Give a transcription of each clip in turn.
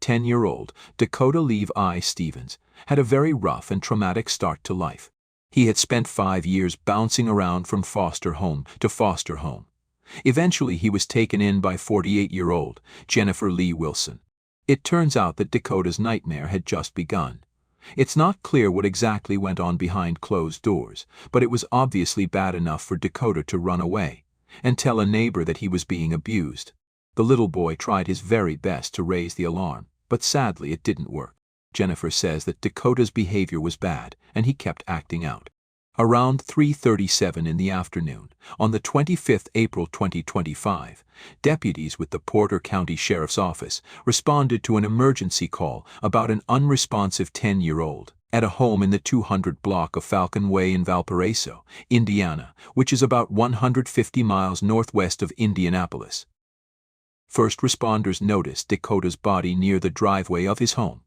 10-year-old Dakota Levi Stevens had a very rough and traumatic start to life. He had spent 5 years bouncing around from foster home to foster home. Eventually, he was taken in by 48-year-old Jennifer Lee Wilson. It turns out that Dakota's nightmare had just begun. It's not clear what exactly went on behind closed doors, but it was obviously bad enough for Dakota to run away and tell a neighbor that he was being abused. The little boy tried his very best to raise the alarm, but sadly it didn't work. Jennifer says that Dakota's behavior was bad and he kept acting out. Around 3:37 in the afternoon, on the 25th April 2025, deputies with the Porter County Sheriff's Office responded to an emergency call about an unresponsive 10-year-old at a home in the 200 block of Falcon Way in Valparaiso, Indiana, which is about 150 miles northwest of Indianapolis. First responders noticed Dakota's body near the driveway of his home.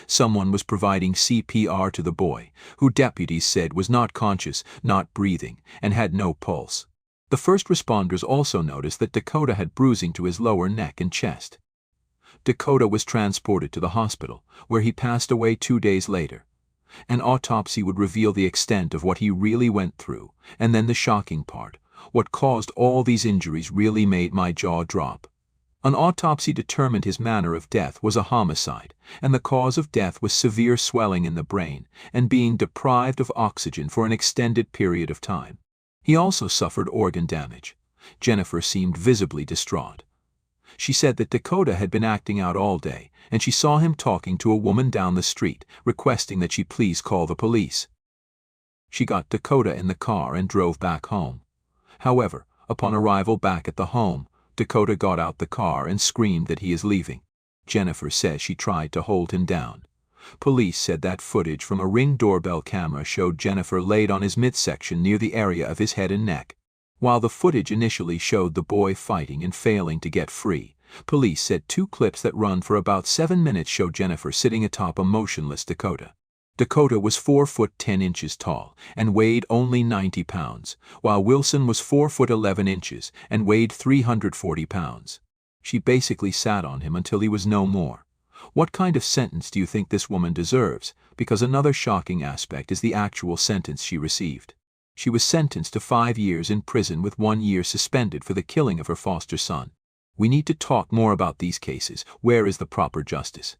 Someone was providing CPR to the boy, who deputies said was not conscious, not breathing, and had no pulse. The first responders also noticed that Dakota had bruising to his lower neck and chest. Dakota was transported to the hospital, where he passed away 2 days later. An autopsy would reveal the extent of what he really went through, and then the shocking part: what caused all these injuries really made my jaw drop. An autopsy determined his manner of death was a homicide, and the cause of death was severe swelling in the brain and being deprived of oxygen for an extended period of time. He also suffered organ damage. Jennifer seemed visibly distraught. She said that Dakota had been acting out all day, and she saw him talking to a woman down the street, requesting that she please call the police. She got Dakota in the car and drove back home. However, upon arrival back at the home, Dakota got out the car and screamed that he is leaving. Jennifer says she tried to hold him down. Police said that footage from a Ring doorbell camera showed Jennifer laid on his midsection near the area of his head and neck. While the footage initially showed the boy fighting and failing to get free, police said 2 clips that run for about 7 minutes show Jennifer sitting atop a motionless Dakota. Dakota was 4 foot 10 inches tall and weighed only 90 pounds, while Wilson was 4 foot 11 inches and weighed 340 pounds. She basically sat on him until he was no more. What kind of sentence do you think this woman deserves? Because another shocking aspect is the actual sentence she received. She was sentenced to 5 years in prison with 1 year suspended for the killing of her foster son. We need to talk more about these cases. Where is the proper justice?